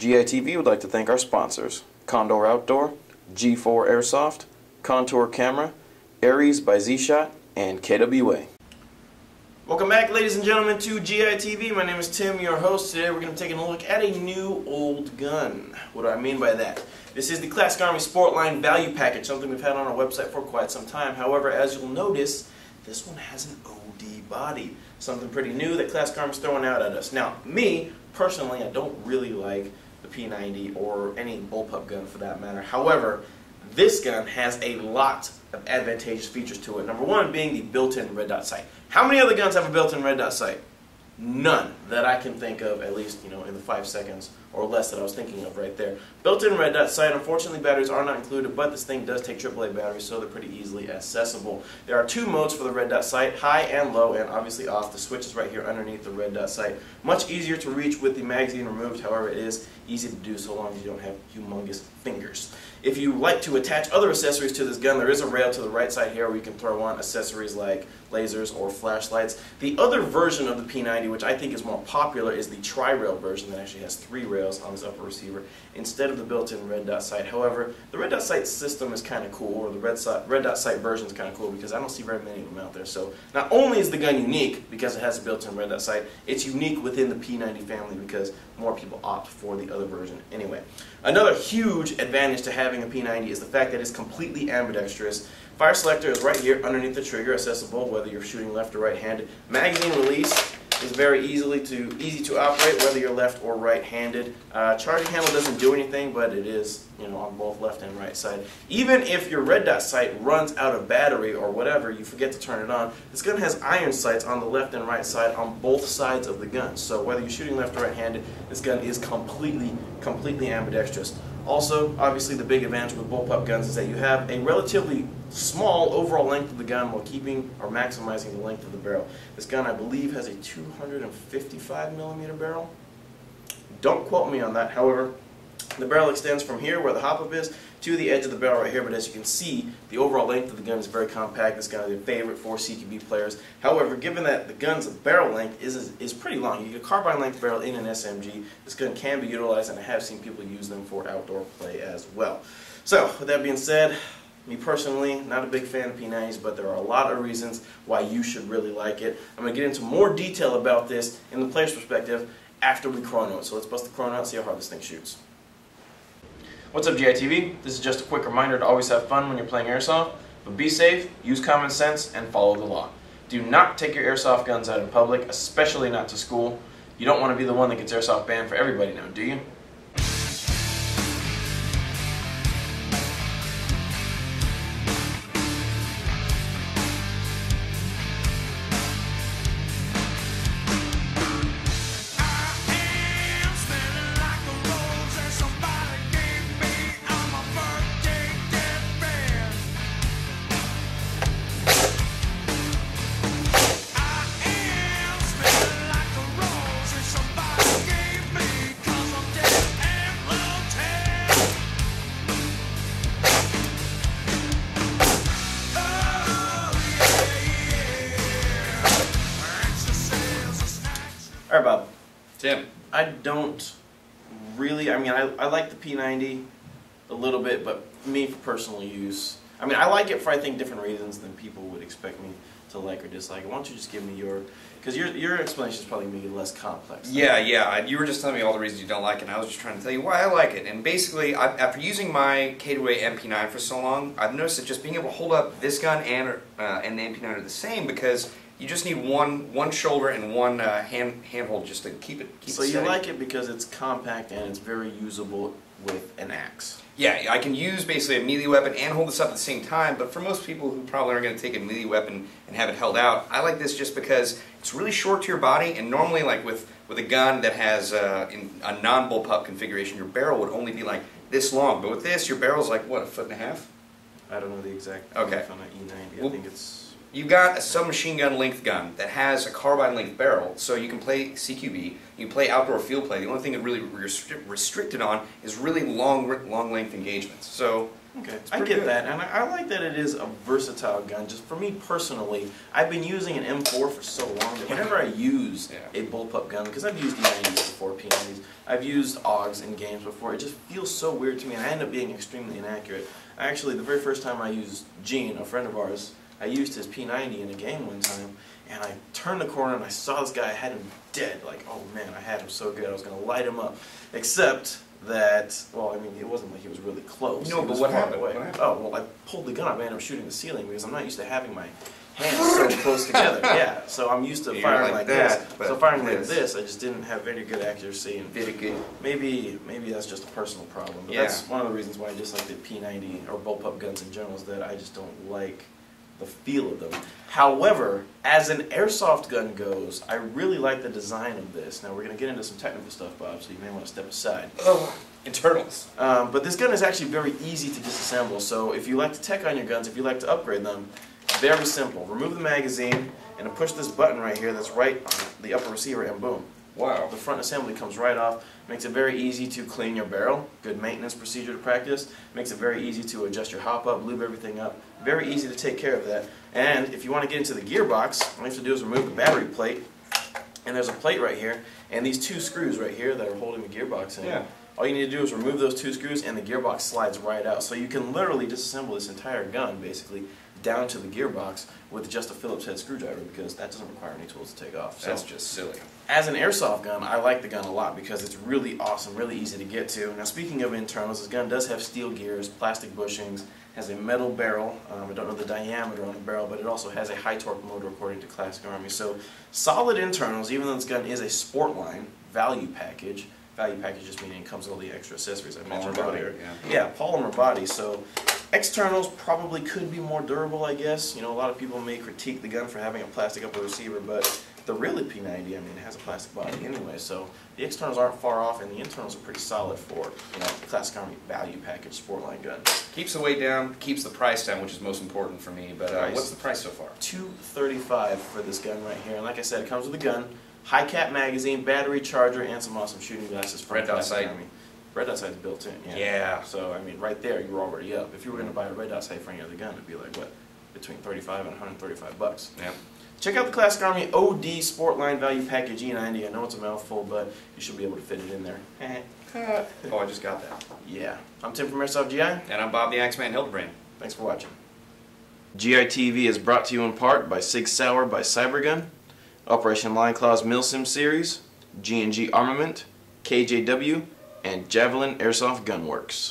GITV would like to thank our sponsors: Condor Outdoor, G4 Airsoft, Contour Camera, Aries by Z-Shot, and KWA. Welcome back, ladies and gentlemen, to GITV. My name is Tim, your host. Today we're going to take a look at a new old gun. What do I mean by that? This is the Classic Army Sportline Value Package, something we've had on our website for quite some time. However, as you'll notice, this one has an OD body. Something pretty new that Classic Army's throwing out at us. Now, me, personally, I don't really like the P90 or any bullpup gun for that matter. However, this gun has a lot of advantageous features to it. Number one being the built-in red dot sight. How many other guns have a built-in red dot sight? None that I can think of, at least, in the 5 seconds or less that I was thinking of right there. Built-in red dot sight. Unfortunately, batteries are not included, but this thing does take AAA batteries, so they're pretty easily accessible. There are 2 modes for the red dot sight: high and low, and obviously off. The switch is right here underneath the red dot sight. Much easier to reach with the magazine removed. However, it is easy to do so long as you don't have humongous fingers. If you like to attach other accessories to this gun, there is a rail to the right side here where you can throw on accessories like lasers or flashlights. The other version of the P90, which I think is more popular, is the tri-rail version that actually has 3 rails on this upper receiver instead of the built-in red dot sight. However, the red dot sight system is kind of cool, or the red dot sight version is kind of cool, because I don't see very many of them out there. So not only is the gun unique because it has a built-in red dot sight, it's unique within the P90 family because more people opt for the other version anyway. Another huge advantage to having a P90 is the fact that it's completely ambidextrous. Fire selector is right here underneath the trigger, accessible whether you're shooting left or right-handed. Magazine release is very easy to operate whether you're left or right-handed. Charging handle doesn't do anything, but it is on both left and right side. Even if your red dot sight runs out of battery or whatever, you forget to turn it on, this gun has iron sights on the left and right side on both sides of the gun. So whether you're shooting left or right-handed, this gun is completely ambidextrous. Also, obviously the big advantage with bullpup guns is that you have a relatively small overall length of the gun while keeping or maximizing the length of the barrel. This gun, I believe, has a 255mm barrel. Don't quote me on that. However, the barrel extends from here where the hop-up is to the edge of the barrel right here, but as you can see, the overall length of the gun is very compact. This gun is a favorite for CQB players. However, given that the gun's barrel length is pretty long, you get a carbine length barrel in an SMG, this gun can be utilized, and I have seen people use them for outdoor play as well. So, with that being said, me personally, not a big fan of P90s, but there are a lot of reasons why you should really like it. I'm going to get into more detail about this in the player's perspective after we chrono it. So let's bust the chrono out and see how hard this thing shoots. What's up, GITV? This is just a quick reminder to always have fun when you're playing Airsoft, but be safe, use common sense, and follow the law. Do not take your Airsoft guns out in public, especially not to school. You don't want to be the one that gets Airsoft banned for everybody now, do you? Alright, Bob. Tim. I don't really, I like the P90 a little bit, but me for personal use, I like it for, I think, different reasons than people would expect me to like or dislike. Why don't you just give me because your explanation is probably maybe less complex. Yeah, you were just telling me all the reasons you don't like it, and I was just trying to tell you why I like it. And basically, after using my KWA MP9 for so long, I've noticed that just being able to hold up this gun and the MP9 are the same, because you just need one shoulder and one handhold just to keep it So steady. you like it because it's compact and it's very usable with an axe. Yeah, I can use basically a melee weapon and hold this up at the same time, but for most people who probably aren't going to take a melee weapon and have it held out, I like this just because it's really short to your body, and normally, like with a gun that has in a non-bullpup configuration, your barrel would only be like this long, but with this, your barrel's like, what, 1.5 feet? I don't know the exact length on an E90. Well, I think it's... You've got a submachine gun length gun that has a carbine length barrel, so you can play CQB, you can play outdoor field play. The only thing that really restricted on is really long length engagements. So Okay, I get that, and I like that it is a versatile gun. Just for me personally, I've been using an M4 for so long that whenever I use a bullpup gun, because I've used E90s before, P90s, I've used AUGs in games before, it just feels so weird to me, and I end up being extremely inaccurate. Actually, the very first time I used Gene, a friend of ours, I used his P90 in a game one time, and I turned the corner and I saw this guy, I had him dead, like, oh man, I had him so good, I was going to light him up. Except that, well, I mean, it wasn't like he was really close. No, but what happened? Oh, well, I pulled the gun up and I ended up shooting the ceiling because I'm not used to having my hands so close together. Yeah, so I'm used to firing like this. So firing like this, I just didn't have very good accuracy. And maybe that's just a personal problem. But that's one of the reasons why I dislike the P90 or bullpup guns in general, is that I just don't like the feel of them. However, as an airsoft gun goes, I really like the design of this. Now we're going to get into some technical stuff, Bob, so you may want to step aside. Oh, internals. But this gun is actually very easy to disassemble, so if you like to tech on your guns, if you like to upgrade them, very simple. Remove the magazine and push this button right here that's right on the upper receiver, and boom. Wow. The front assembly comes right off. Makes it very easy to clean your barrel. Good maintenance procedure to practice. Makes it very easy to adjust your hop up, lube everything up. Very easy to take care of that. And if you want to get into the gearbox, all you have to do is remove the battery plate. And there's a plate right here, and these two screws right here that are holding the gearbox in. Yeah. All you need to do is remove those two screws and the gearbox slides right out. So you can literally disassemble this entire gun, basically, down to the gearbox with just a Phillips head screwdriver, because that doesn't require any tools to take off. So, that's just silly. As an airsoft gun, I like the gun a lot because it's really awesome, really easy to get to. Now speaking of internals, this gun does have steel gears, plastic bushings, has a metal barrel. I don't know the diameter on the barrel, but it also has a high torque motor according to Classic Army. So solid internals, even though this gun is a Sportline value package. Value package just meaning it comes with all the extra accessories I mentioned earlier. Yeah, polymer body. So externals probably could be more durable, I guess. You know, a lot of people may critique the gun for having a plastic upper receiver, but the really P90, I mean, it has a plastic body anyway, so the externals aren't far off, and the internals are pretty solid for, you know, the Classic Army value package Sportline gun. Keeps the weight down, keeps the price down, which is most important for me. But what's the price so far? $235 for this gun right here, and like I said, it comes with a gun, high cap magazine, battery, charger, and some awesome shooting glasses from Red Dot Classic sight. Army. Red Dot sight is built in. Yeah. So I mean, right there, you're already up. If you were going to buy a Red Dot sight for any other gun, it'd be like what, between $35 and $135. Yeah. Check out the Classic Army OD Sportline Value Package E90. I know it's a mouthful, but you should be able to fit it in there. Oh, I just got that. Yeah. I'm Tim from Airsoft GI. And I'm Bob the Axeman Hildebrand. Thanks for watching. GI TV is brought to you in part by Sig Sauer by Cybergun, Operation Lion Claw's Milsim Series, G&G Armament, KJW, and Javelin Airsoft Gunworks.